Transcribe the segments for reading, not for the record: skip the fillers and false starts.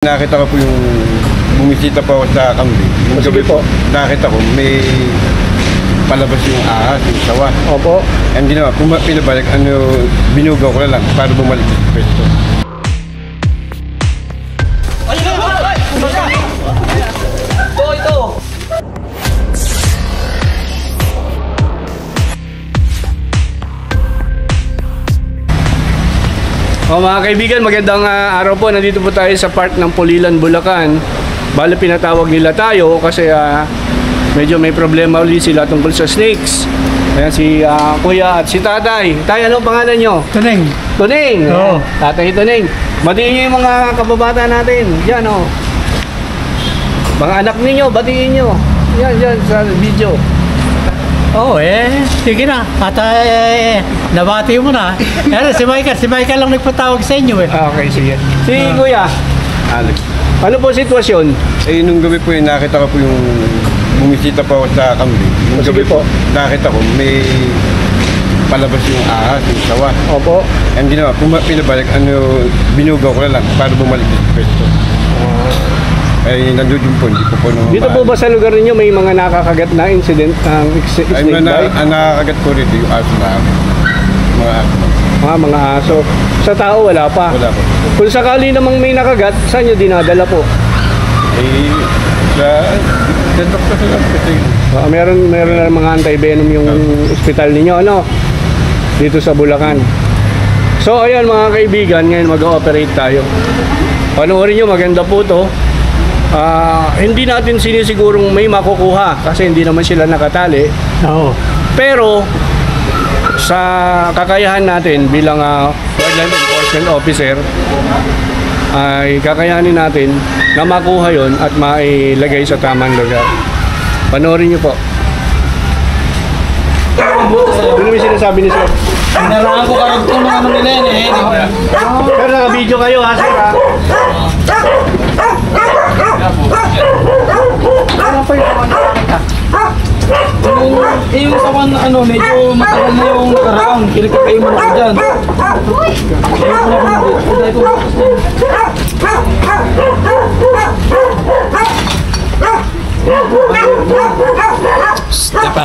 Nakita ko po yung bumisita po ako sa kambing. Yung gabi po, nakita ko may palabas yung ahas, yung sawa. Opo. And ginawa, pinabalik, binugaw ko na lang para bumalik sa pwesto. Ito. Mga kaibigan, magandang araw po. Nandito po tayo sa park ng Pulilan, Bulacan. Bale, pinatawag nila tayo kasi medyo may problema ulit sila tungkol sa snakes. Ayan si Kuya at si Tatay. Tay, ano pangalan nyo? Tuning. Tuning. Oo. Tatay Tuning. Batiin nyo yung mga kababata natin. Yan o. Mga anak ninyo, batiin nyo. Yan sa video. Oo, sige na. At nabati mo na. Si Michael lang nagpatawag sa inyo eh. Okay, sige. Si Kuya, Alex. ano po sitwasyon? Nung gabi po nakita ko po yung bumisita po ako sa kambing. Yung Sige gabi po, nakita ko may palabas yung ahas, yung sawa. Opo. And ginawa, pinabalik, binugaw ko na lang para bumalik sa pwesto. Nandun po, hindi ko po naman. Dito po ba sa lugar ninyo may mga nakakagat na incident ng snake bite? Nakakagat po rito yung aso na ako. Mga aso. Mga aso. Sa tao wala pa? Wala po. Kung sakali namang may nakagat, saan nyo dinadala po? Sa doktor sa kasi. Meron na mga anti-venom yung ospital ninyo, ano? Dito sa Bulacan. So ayan mga kaibigan, ngayon mag-ooperate tayo. Panoorin nyo, maganda po to. Hindi natin sinisigurong may makukuha kasi hindi naman sila nakatali. Oo. Pero sa kakayahan natin bilang Wildlife Enforcement Officer ay kakayanin natin na makuha yon at mailagay sa tamang lugar. Panoorin niyo po. Ano yung sinasabi ni Sir? Narangan ko karagtong ng ano nila yan eh. Pero naka-video kayo ha, Sir ha? Ano pa yung Yung sawan na medyo matagal na yung nakaraan. Pinagkakaiman ako dyan.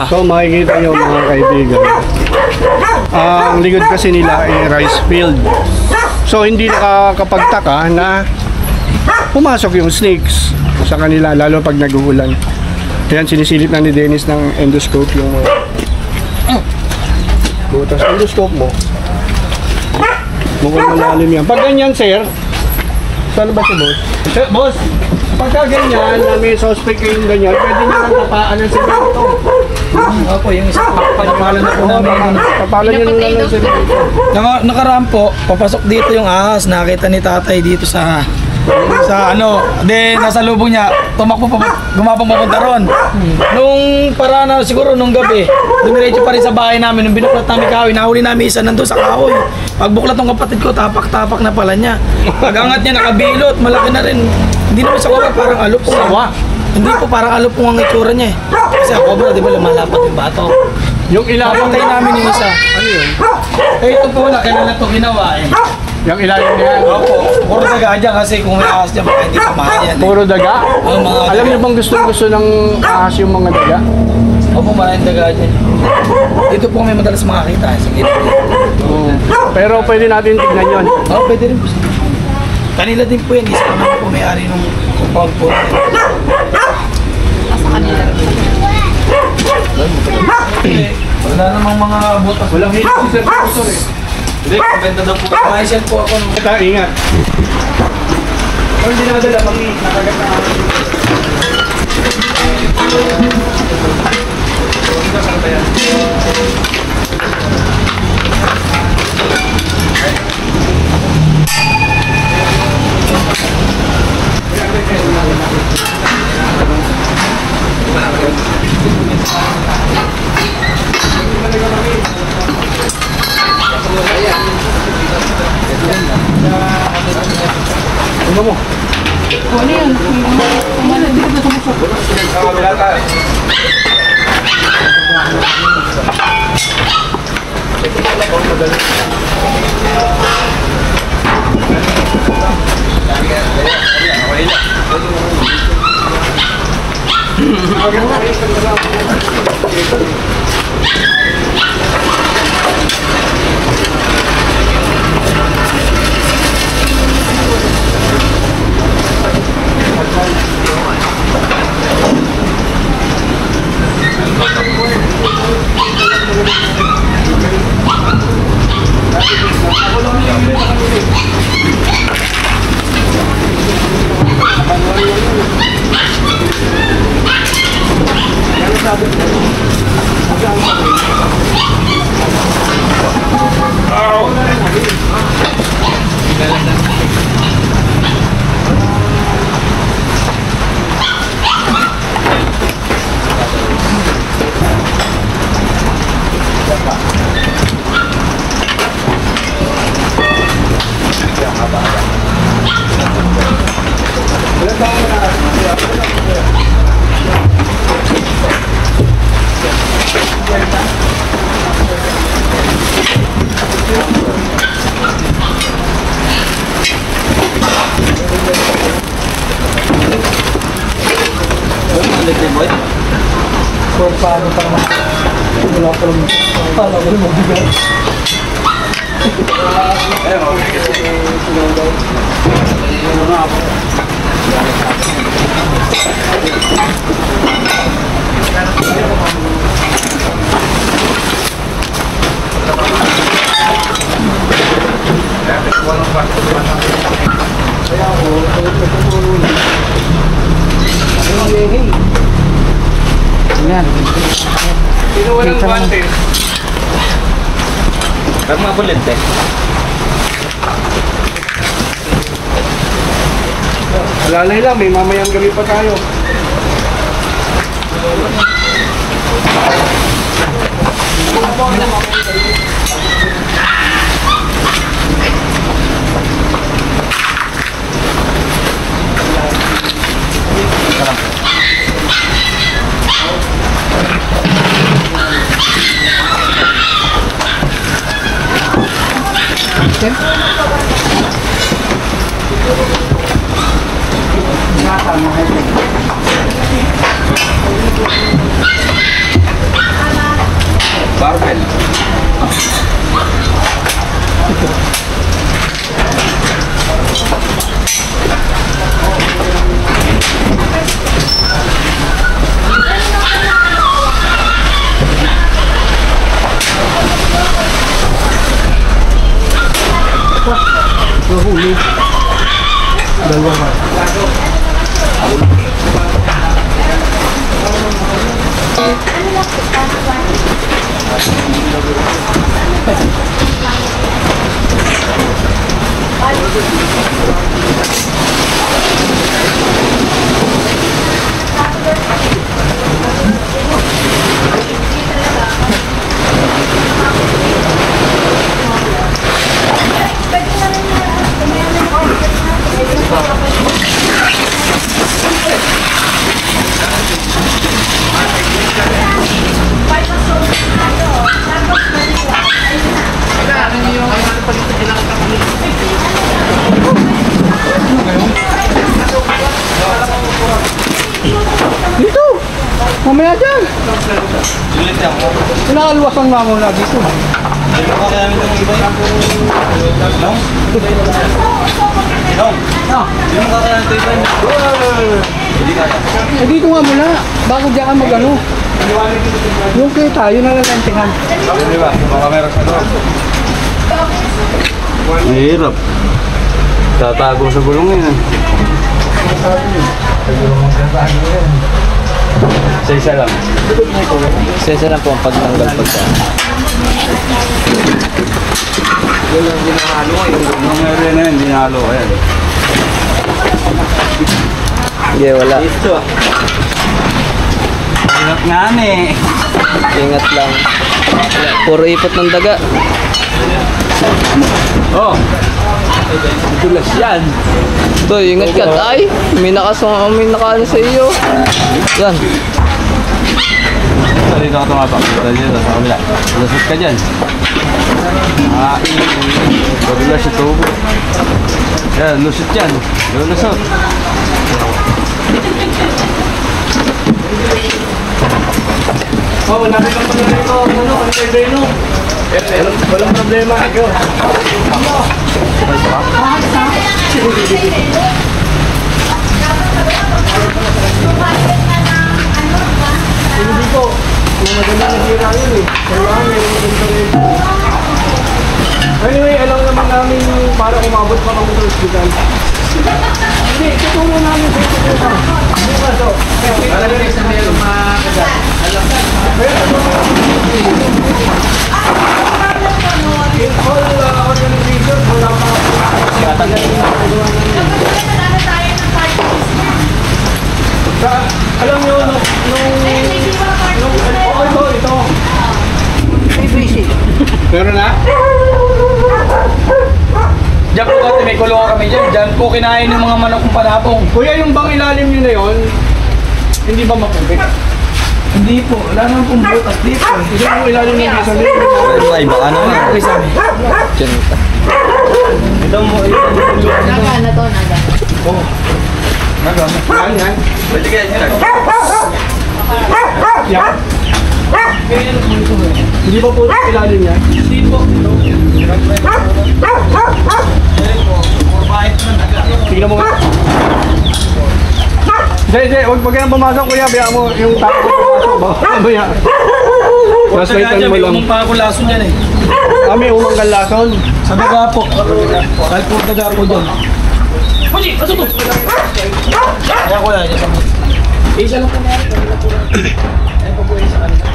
So makikita nyo mga kaibigan, ang likod kasi nila ay rice field. So hindi nakakapagtaka na pumasok yung snakes sa kanila, lalo pag nag-uulan. Ayan, sinisilip na ni Dennis ng endoscope yung butas endoscope mo. Mukhang malalim yan. Pag ganyan, sir, saan ba si boss? Sir, boss, pagka ganyan, na may suspect kayong ganyan, pwede nyo lang tapaan ng semento. Opo, yung isa po. Panapalan na po namin. Tapalan nyo lang ng semento. Nakaraan po, papasok dito yung ahas. Nakita ni tatay dito sa nasa lubong niya, tumakbo pa, gumapang papunta ron. Nung para na siguro nung gabi, dumiretso pa rin sa bahay namin, nung binuklat namin kahoy, nahuli namin isa nandun sa kahoy. Pagbuklat ng kapatid ko, tapak-tapak na pala niya. Pag-angat niya, nakabilot, malaki na rin. Hindi naman sa cobra, parang alupong. Sawa? Hindi po, parang alupong ang itsura niya eh. Kasi ang cobra, di ba, lumalapat yung bato. Yung ilalim Papatay namin yung isa. Ano yun? Ito po wala, kailan na ito ginawa eh. Yung ilalim niya. Opo, puro daga dyan kasi kung may ahas dyan, baka hindi pamahayan. Puro daga? Mga Alam niyo bang gusto ng ahas yung mga daga? Opo, maraming daga dyan. Dito po kami madalas makakita. Sige. Pero pwede natin tignan yun. Oo, pwede rin po. Kanila din po yan. Isa naman po may-ari nung compound po. Nasa kanila. Wala namang mga butas. Walang hit si Sir Professor eh. Hindi, kumbenta daw po. Maisyan po ako. Ito, ingat. Kung hindi nakadala, nakagat na kami. Saan ba yan? Ano mo? Ano yun? Hindi ko na sumusok. Wala tayo. Sino walang guante? Huwag mga bulente. Alalay lang, may mamayang gabi pa tayo. Barbell. Nahuli. Dalawa ka. Dito! Mamaya dyan! Inakalwasan nga muna dito. Eh dito nga muna, bago diyan ka mag-ano. Yung kayo tayo na lalantingan. Di ba? Baka meron sa loob. Mahirap. Tatago sa gulong yun. Isa lang. Isa lang po ang pagtanggal pagka. Yung ginahalo yung gulong meron na yun, ginahalo ko yan. Hindi, wala. Ingat nga eh. Ingat lang. Puro ipot ng daga. Oh! Dulas yan. Toy, ingat ka. Ay, may nakaano sa iyo. Yan. Dito ka tumapak. Dito sa kabila. Lasot ka dyan. Madulas ito. Yan, lusot yan. Lusot. Oh, namin lang pala rito. Ano kayo Beno? Walang problema. Ikaw. Hindi po. Kung maganda na hira yun eh. Kailangan meron maganda rin. Anyway, alam naman namin para umabot pa kami sa hospital. Hindi, tutulong namin sa hospital. Hindi ba so? Alam namin sa meron mga kagat. Alam namin. In all organizations, wala pa katagalin na kagawa namin. Alam nyo, ito. Pero na? Diyan po dati may kulungan kami dyan. Diyan po kinain ng mga manok kong panapong. Kuya, yung bang ilalim nyo na yun, hindi ba mapupik? Hindi po. Wala naman pong butas dito. Hindi mo ilalim ng isang dito. Pero ay, baka naman. Okay sabi. Chinita. Ito mo, Naga na to, naga. Yan. pwede kaya siya. Yan. Hindi ba po ilalim yan? Hindi po. Tingnan mo nga. Hindi, huwag ka nang pumasok kuya. Biya mo yung tao ko pumasok. Baka mamaya. Translate mo lang. May pa ako laso dyan eh. Kami umanggal lason. Sa daga po. Kahit po daga po dyan. Pwede, aso to. Kaya ko yan. Isa lang po meron. Kanila po lang. Ayun po po isa kanila.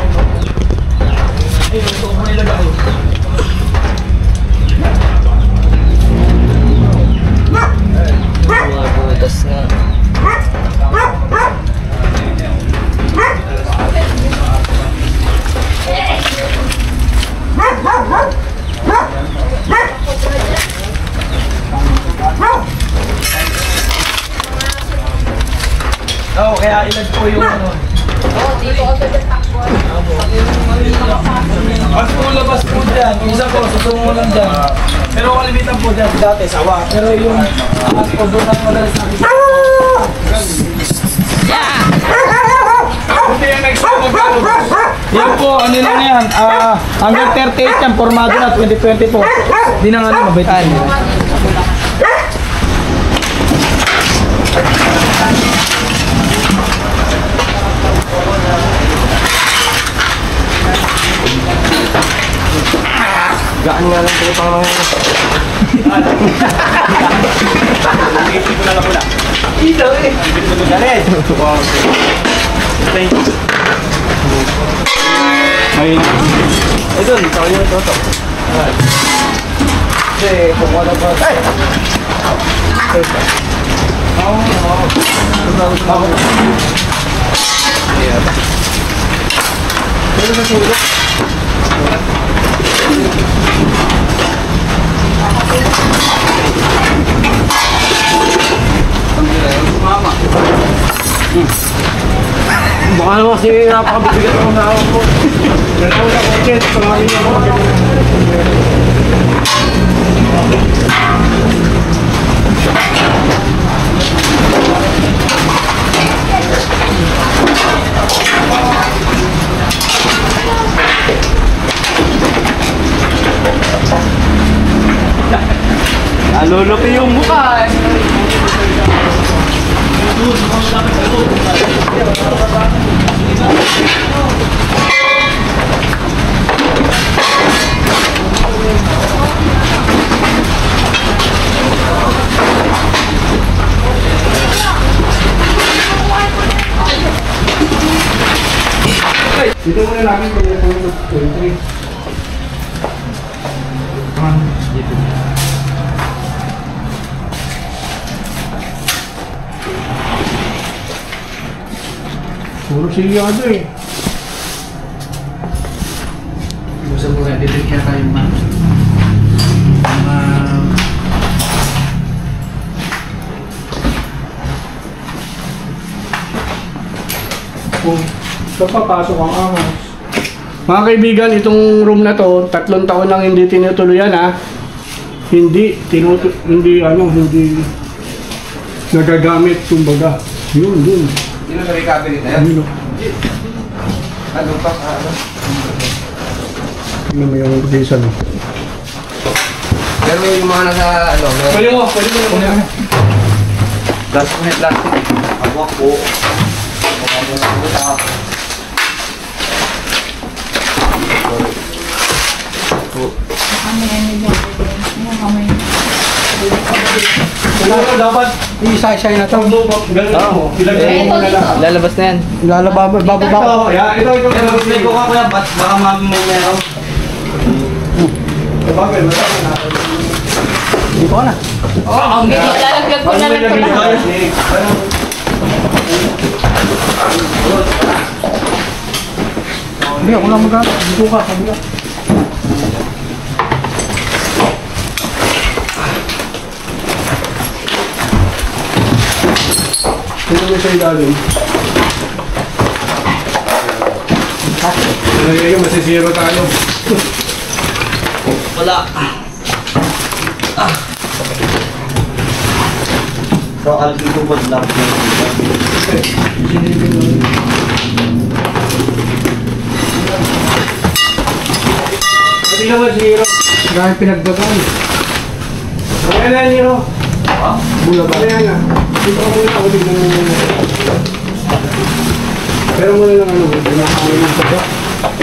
Ayun, ito ko nilaga ko. Mga butas nga. Oo, kaya ilan po yung ano. Pag po labas po dyan, isa po, susunod lang dyan. Pero kalimitan po dyan, dati sawa. Pero yung ahas po doon ang madalas nakikita. Yan po, ano lang yan, hanggang 38 yan, formado na 2020 po. Di na nga na mabitan. Gaan nga lang po pang mga... Isip ko na lang pula. Ito eh! Isip ko na rin! Thank you. Ayun. Ito, ito yung ito. Kasi kung wala pa. Ay! Pero sa sulok. Baka naman kasi napakabibigat ng hawak mo. Nanaw na kotse. Pangalan niya ako. Nalulupi yung mukha eh. Dito muna namin kung yung country. Puro silyado eh. Gusto mo rin, dito kaya tayo Kung papasok ang ahas. Mga kaibigan, itong room na to, 3 taon nang hindi tinutuluyan ha. hindi nagagamit, kumbaga. Yun. Sino sa recovery na yan? Yun. Ano pa? Ano? Tingnan mo yung visa, no? Pero yung mga nasa, ano, Pwede mo na. plastic. Awak po. Dapat isa-isa na ito. Ganun mo. Ilagay mo na lang. Lalabas na yan. Bababa ko. Ito. Play ko ka kuya, baka meron. Bagay, masama na. Hindi ko na. Lalaglag ko na lang ito lahat. Hindi, ako lang mag-ato. Dito ka, kabila. Tingnan mo sa ilalim. Nalagay yung masisiro tayo. Wala. So, alkin ko ba lang? Pati naman si Hiro. Dahil pinagbagaan. Ayan na, Hiro. Bula ba? Ayan na. Dito ka muna ako tignan mo muna. Pero muna lang ano. Pinakain yung sabi.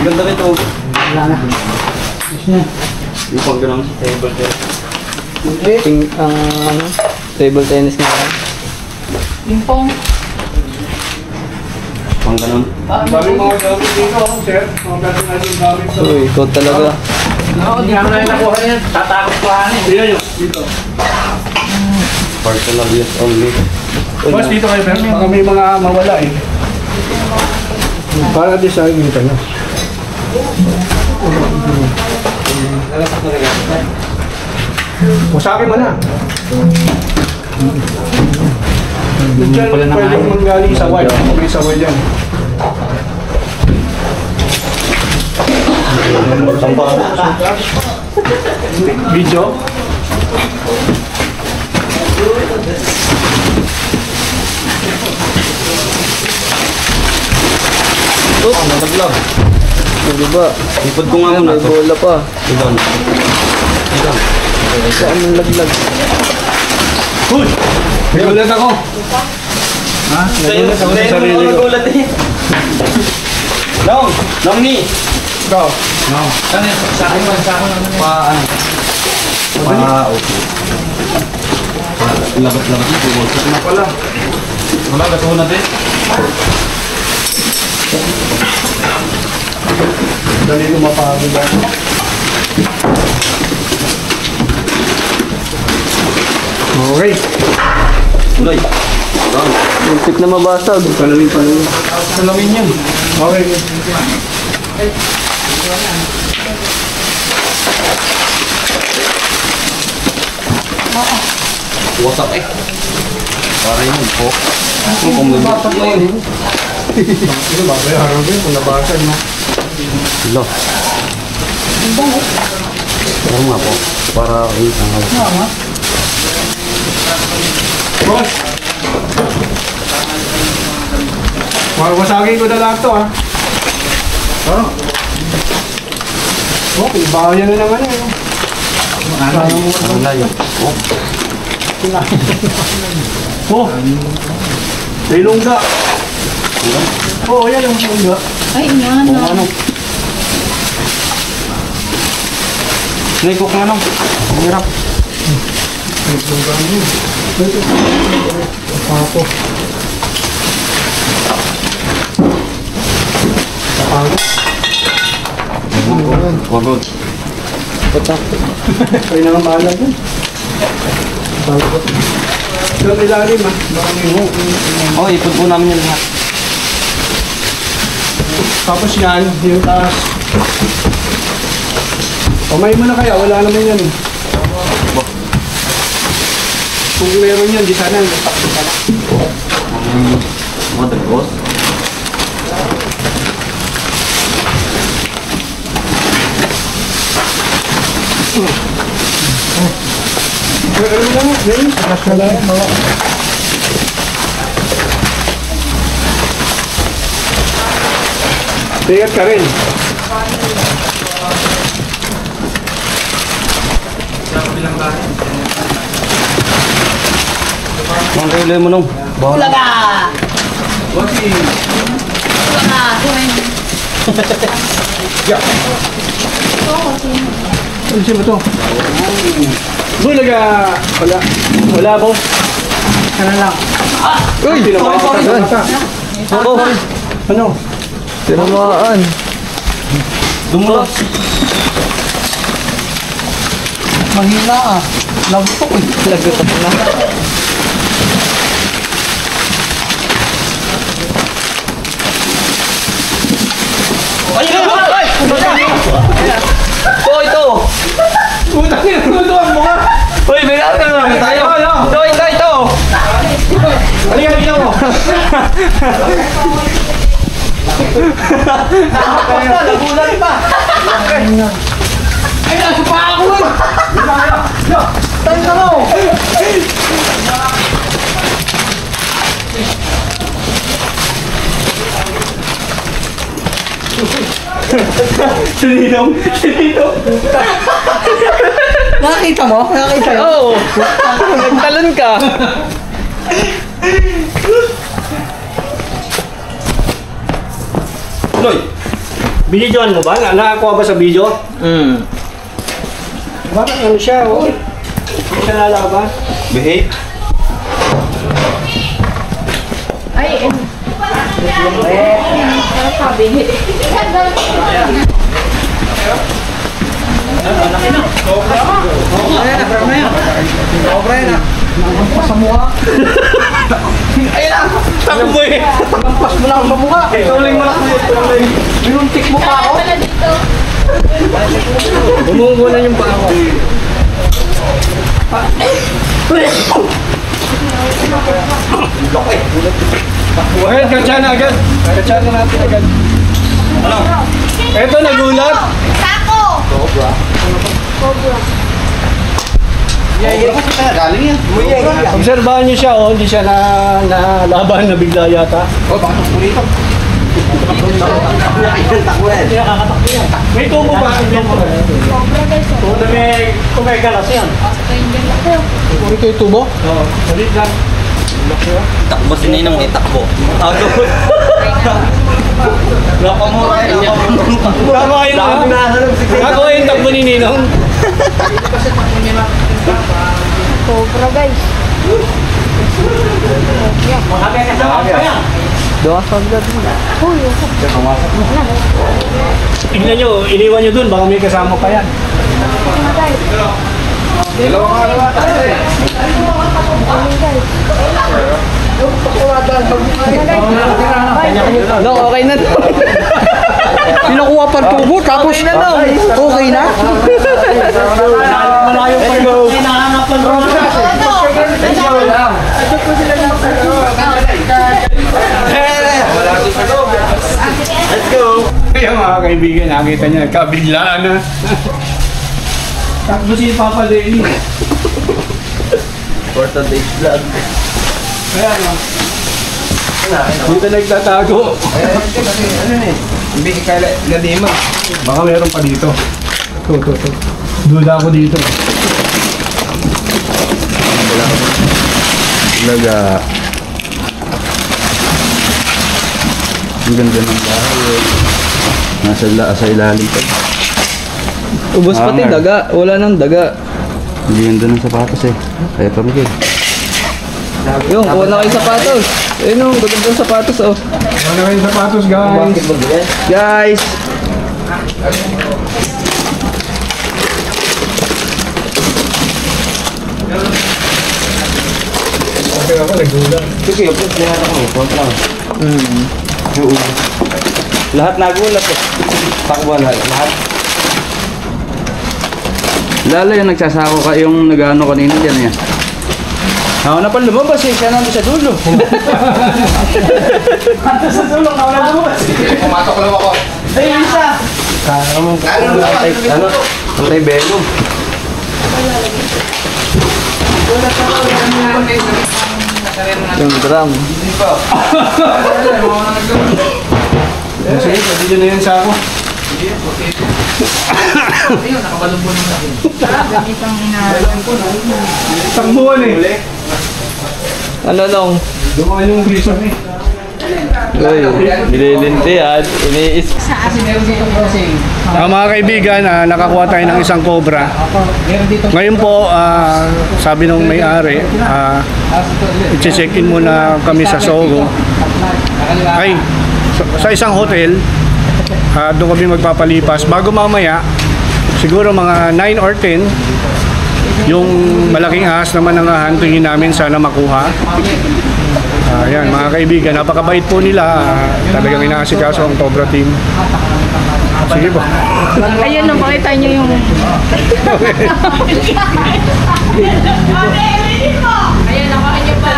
Ganda nito. Wala na. Yung pang ganun sa table there. Table tennis nga yan. Yung pong. Pang ganun. Ang daming mga gamit dito, sir. Mga personal yung gamit sa... Uy, ikaw talaga. Hindi ko na yung nakuha niya. Tatakot ko hanin. Tingnan nyo, dito. Personal use only. Boss, dito kayo, pero baka may mga mawala eh. Para design nito na. Pusakin mo na. Diyan pala pwede manggaling sa white. May sa white yan. Video. Nalaglag. Hindi ba? Ipod ko nga muna May to. bola pa. Idon. Saan ang laglag? Uy! Nagulat ako. Ha? Nagulat ako sa sarili ko. Nagulat eh. Long! Long ni! Ikaw. Ano yun? Sa akin man, sa akin naman. Okay. Labat-labat ito. Bolsa na pala. Wala, gatuho natin. Dali ko mapagod ako. Okay. Tuloy. Muntik na mabasag. Palawin. Salamin yan. Okay. Wasak eh. Para yun po. Kung lumabas na yun. Ito babayaran ko yun kung nabasag mo. Hello. Pero nga po. Para yun ang hawak. Boss! Wasagin ko na lahat to ha. Okay, bahayan na naman eh. Ang layo. Oh! May lungga. Oo, yan ang lungga. Ay, inano. Naikok nga nung. Ang hirap. Papo. Wagod. Kaya na nga maalam dun. Doon ilalim ha. Baka may hook. Oh, ipod po namin yan lahat. Tapos yan, yung taas. Pamay mo na kaya, wala naman yan eh. Kung meron yan, di sana natakot ka na. Mga dagos. Tigat ka rin. Ang kailay mo nung. Ano siya ba ito? Bulaga! Wala boss. Ano lang? Uy! Ako! Ano? Tinamaan. Dumulas. Mahina ah. Lagutok eh. Lagutok na. Ito! Putang ina, lutuan mo ka! Uy, may natin na naman tayo! Ito! Halika, halika mo! Nagulat pa. Ay, nasa pa ako eh. Tayo ka mo. Sininong! Nakakita mo? Nakakita mo? Oo! Nagtalon ka! Loy! Binidyoan mo ba? Nakakuha ba sa video? Bakit ano siya, oh? Hindi siya nalaban. Behave. Ay, ano? Para sabi. Takbo eh! Lampas mo lang ang mukha. Tuling mo lang tuling. Binuntik mo pa ako. Wala dito. Bumugunan yung paa ko. Ayan, katsa na agad. Katsa na natin agad. Ano? Eto, nagulat. Sako! Obserbahan niyo siya, oh. Hindi siya nalaban na bigla yata. May tubo ba? Kung may galas yan. Ito yung tubo? Oo, salit lang. Takbo si Ninong eh, takbo. Loko mo. Tama yun ah. Ako yung takbo ni Ninong. Cobra, guys. Doon sa agad mo. Tingnan nyo, iniwan nyo dun, baka may kasama pa yan. No, okay na to. Pinakuha pa ang tubo tapos okay na? Malayo pa go. Let's go! Kaya mga kaibigan, nakita niya, nagkabiglaan na. Takbo si Papa Lenny. For today's vlog. Kaya no. Dito nagtatago. Hindi ka ladima. Baka meron pa dito. Ito. Duda ako dito. Laga. Ang ganda ng bahay. Nasa ilalim pa. Ubus pati Hanger. daga. Wala nang daga. Ang ganda ng sapatos eh. Kaya pamigay. Yung, kuha na kayo sapatos. Ayun o, ganda ng sapatos oh. Ano kayo sapatos, guys? Guys! Okay ako, nagduda. Sige, lahat ako. Huwag lang. Lahat nagulat eh. Takbo na. Lahat. Lalo yung nagsasako ka yung nag-ano kanina dyan yan. Ako na pa lumabas eh. Siya nandun sa dulo. Sa sulong, nawala lumabas. Pumatok lang ako. Ayun siya. Ano? Antay Venom. Yung drum. Sige, pwede nyo na yan sa ako. Isang buwan eh. Ano nung? Dumaan yung reason eh. Uy, bililinti at iniis. Mga kaibigan, nakakuha tayo ng isang cobra. Ngayon po, sabi nung may-ari, i-check in muna kami sa Sogo. Ay, sa isang hotel, doon kami magpapalipas. Bago mamaya, siguro mga 9 or 10, yung malaking ahas naman ang hahantingin namin, sana makuha. Ayan, mga kaibigan, napakabait po nila. Talagang inaasikaso ang Cobra team. Sige po. Ayun, nung pakita nyo yung... Ayun, nakuha nyo pa.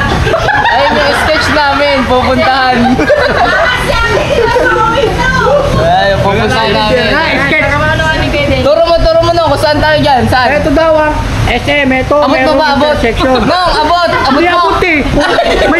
Ayun yung sketch namin, pupuntahan. Ay, pupuntahan namin. Turo mo no, kung saan tayo dyan? Saan? Ito daw SM, ito. Abot mo ba, abot? Section. No, abot Hindi mo. abot eh. May